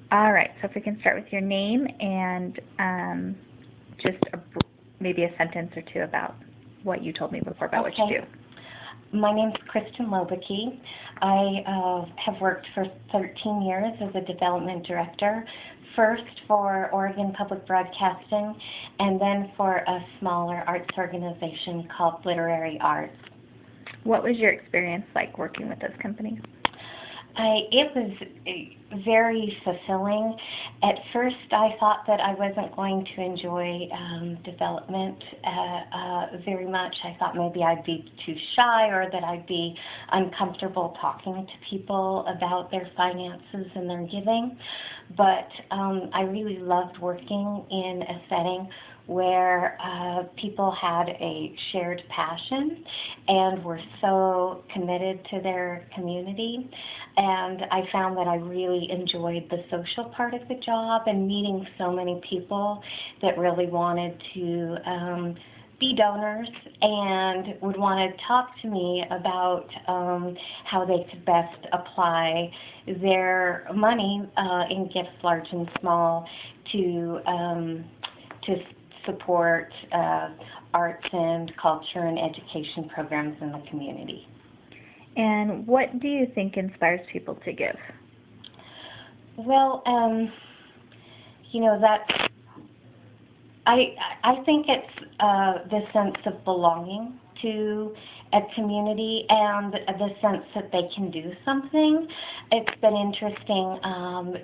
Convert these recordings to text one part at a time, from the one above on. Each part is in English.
All right, so if we can start with your name and just maybe a sentence or two about what you told me before about what you do. My name's Kristen. I have worked for 13 years as a development director, first for Oregon Public Broadcasting and then for a smaller arts organization called Literary Arts. What was your experience like working with those companies? It was very fulfilling. At first, I thought that I wasn't going to enjoy development very much. I thought maybe I'd be too shy or that I'd be uncomfortable talking to people about their finances and their giving. But I really loved working in a setting where people had a shared passion and were so committed to their community. And I found that I really enjoyed the social part of the job and meeting so many people that really wanted to be donors and would want to talk to me about how they could best apply their money in gifts large and small to support arts and culture and education programs in the community. And what do you think inspires people to give? Well, I think it's the sense of belonging to a community and the sense that they can do something. It's been interesting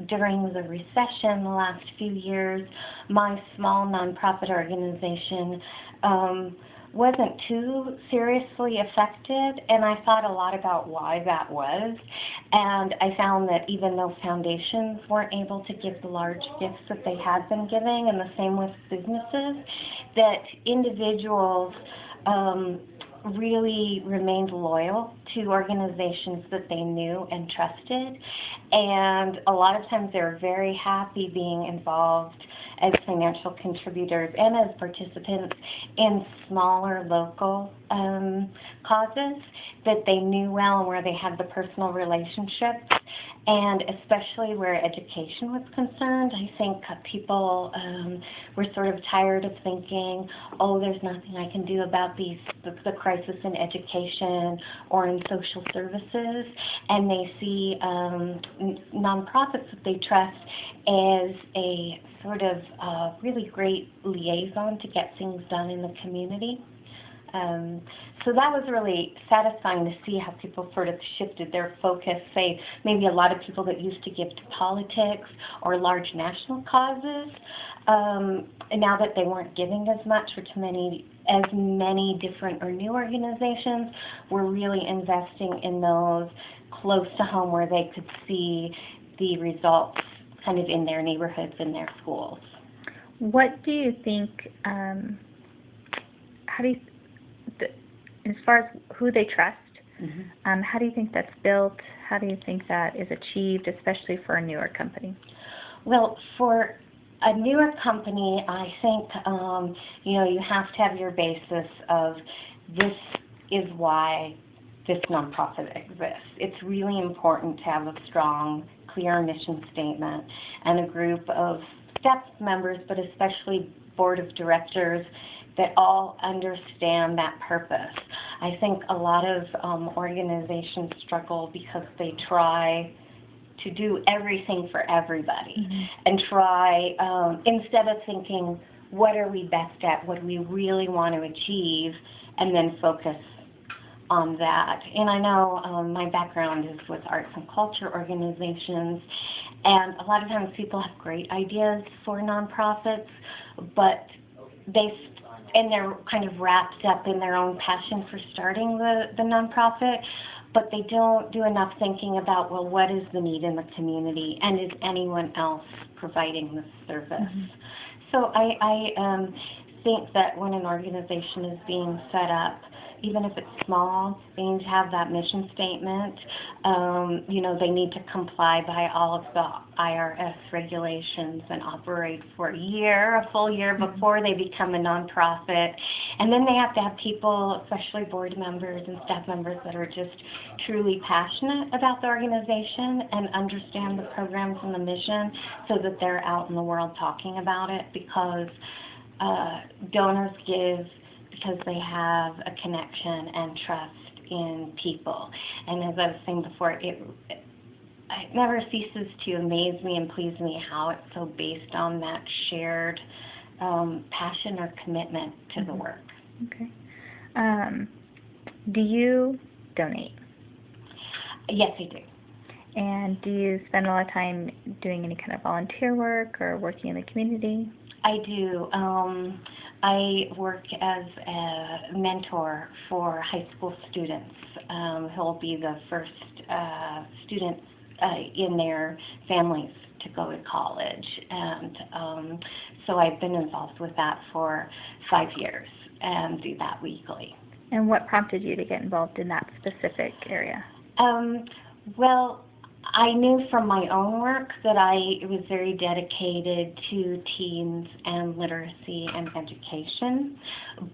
during the recession the last few years. My small nonprofit organization wasn't too seriously affected, and I thought a lot about why that was. And I found that even though foundations weren't able to give the large gifts that they had been giving, and the same with businesses, that individuals really remained loyal to organizations that they knew and trusted. And a lot of times they were very happy being involved as financial contributors and as participants in smaller local causes that they knew well and where they had the personal relationships. And especially where education was concerned, I think people were sort of tired of thinking, oh, there's nothing I can do about the crisis in education or in social services. And they see nonprofits that they trust as a sort of really great liaison to get things done in the community. So that was really satisfying to see how people sort of shifted their focus, say maybe a lot of people that used to give to politics or large national causes, and now that they weren't giving as much or to as many different or new organizations, were really investing in those close to home where they could see the results kind of in their neighborhoods and their schools. What do you think, as far as who they trust, how do you think that's built? How do you think that is achieved, especially for a newer company? Well, for a newer company, I think, you have to have your basis of this is why this nonprofit exists. It's really important to have a strong, clear mission statement and a group of staff members, but especially board of directors, that all understand that purpose. I think a lot of organizations struggle because they try to do everything for everybody and try, instead of thinking, what are we best at, what do we really want to achieve, and then focus on that. And I know my background is with arts and culture organizations, and a lot of times people have great ideas for nonprofits, but they're kind of wrapped up in their own passion for starting the nonprofit, but they don't do enough thinking about, well, what is the need in the community, and is anyone else providing this service? So I think that when an organization is being set up, even if it's small, they need to have that mission statement. They need to comply by all of the IRS regulations and operate for a full year before they become a nonprofit. And then they have to have people, especially board members and staff members, that are just truly passionate about the organization and understand the programs and the mission so that they're out in the world talking about it, because donors give because they have a connection and trust in people. And as I was saying before, it never ceases to amaze me and please me how it's so based on that shared passion or commitment to the work. Okay. Do you donate? Yes, I do. And do you spend a lot of time doing any kind of volunteer work or working in the community? I do. I work as a mentor for high school students who'll be the first students in their families to go to college. And so I've been involved with that for 5 years and do that weekly. And what prompted you to get involved in that specific area? Well, I knew from my own work that I was very dedicated to teens and literacy and education,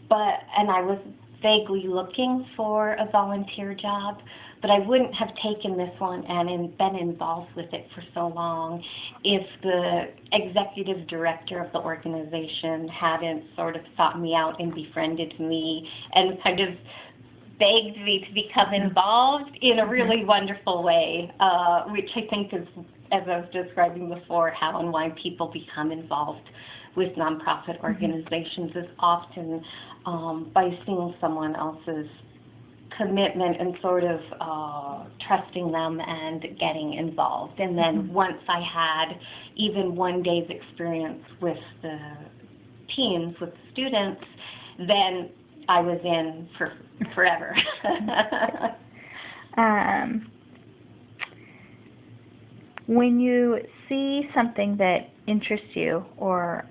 and I was vaguely looking for a volunteer job, but I wouldn't have taken this one and been involved with it for so long if the executive director of the organization hadn't sort of sought me out and befriended me and kind of begged me to become involved in a really wonderful way, which I think is, as I was describing before, how and why people become involved with nonprofit organizations is often by seeing someone else's commitment and sort of trusting them and getting involved. And then once I had even one day's experience with the teens, with the students, then I was in for forever. When you see something that interests you or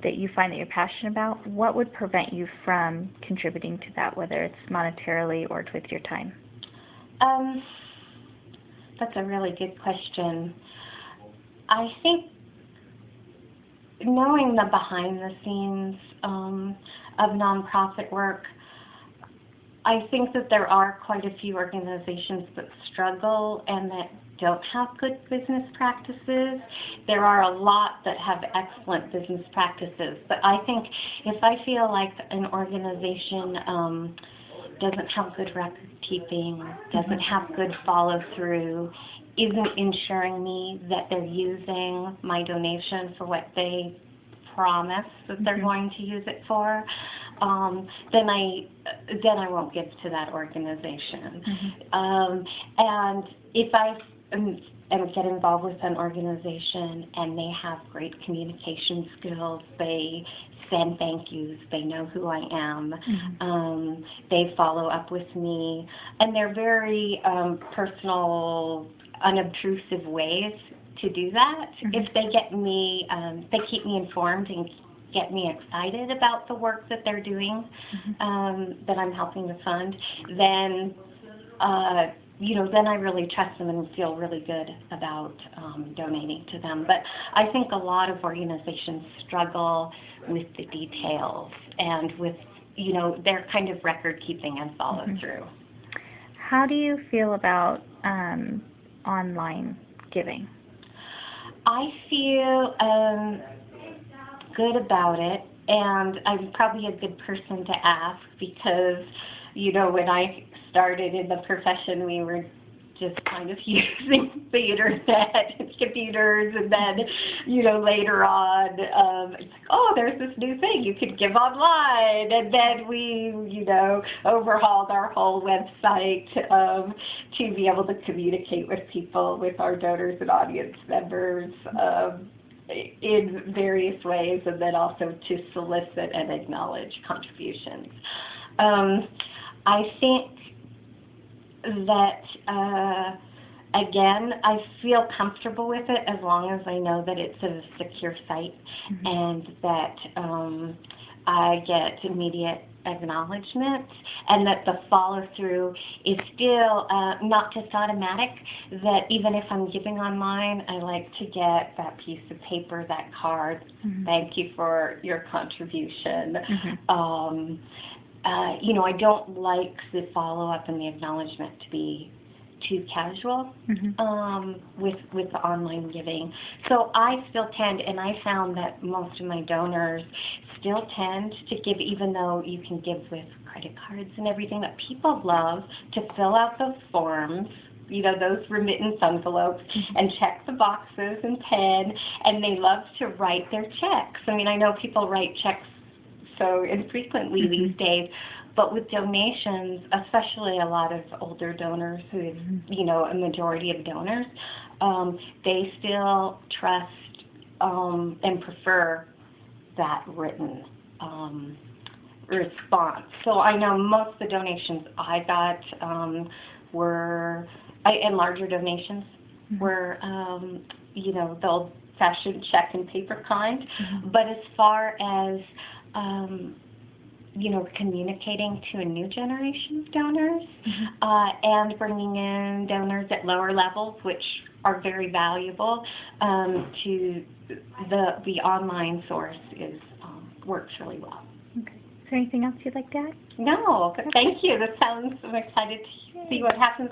that you find that you're passionate about, what would prevent you from contributing to that, whether it's monetarily or with your time? That's a really good question. I think knowing the behind the scenes of nonprofit work, I think that there are quite a few organizations that struggle and that don't have good business practices. There are a lot that have excellent business practices, but I think if I feel like an organization doesn't have good record keeping, doesn't have good follow through, isn't ensuring me that they're using my donation for what they promise that they're going to use it for, then I won't give to that organization. And if I get involved with an organization and they have great communication skills, they send thank yous, they know who I am, they follow up with me, and they're very personal, unobtrusive ways to do that. If they get me, they keep me informed and get me excited about the work that they're doing, that I'm helping to fund, then then I really trust them and feel really good about donating to them. But I think a lot of organizations struggle with the details and with, their kind of record keeping and follow through. How do you feel about online giving? I feel good about it, and I'm probably a good person to ask because, when I started in the profession, we were just kind of using the internet and computers, and then, later on, it's like, oh, there's this new thing, you could give online, and then we, overhauled our whole website to be able to communicate with people, with our donors and audience members, in various ways, and then also to solicit and acknowledge contributions. I think that, again, I feel comfortable with it as long as I know that it's a secure site and that I get immediate acknowledgement, and that the follow-through is still not just automatic, that even if I'm giving online, I like to get that piece of paper, that card, thank you for your contribution. You know, I don't like the follow-up and the acknowledgement to be too casual with the online giving. So I still tend, and I found that most of my donors still tend to give, even though you can give with credit cards and everything, that people love to fill out those forms, you know, those remittance envelopes, and check the boxes and pen, and they love to write their checks. I mean, I know people write checks so infrequently these days, but with donations, especially a lot of older donors who have, you know, a majority of donors, they still trust and prefer that written response. So I know most of the donations I got were, and larger donations were, you know, the old-fashioned check and paper kind. But as far as you know, communicating to a new generation of donors and bringing in donors at lower levels, which are very valuable, to the online source is works really well. Okay. Is there anything else you'd like to add? No, but thank you. I'm excited to see what happens.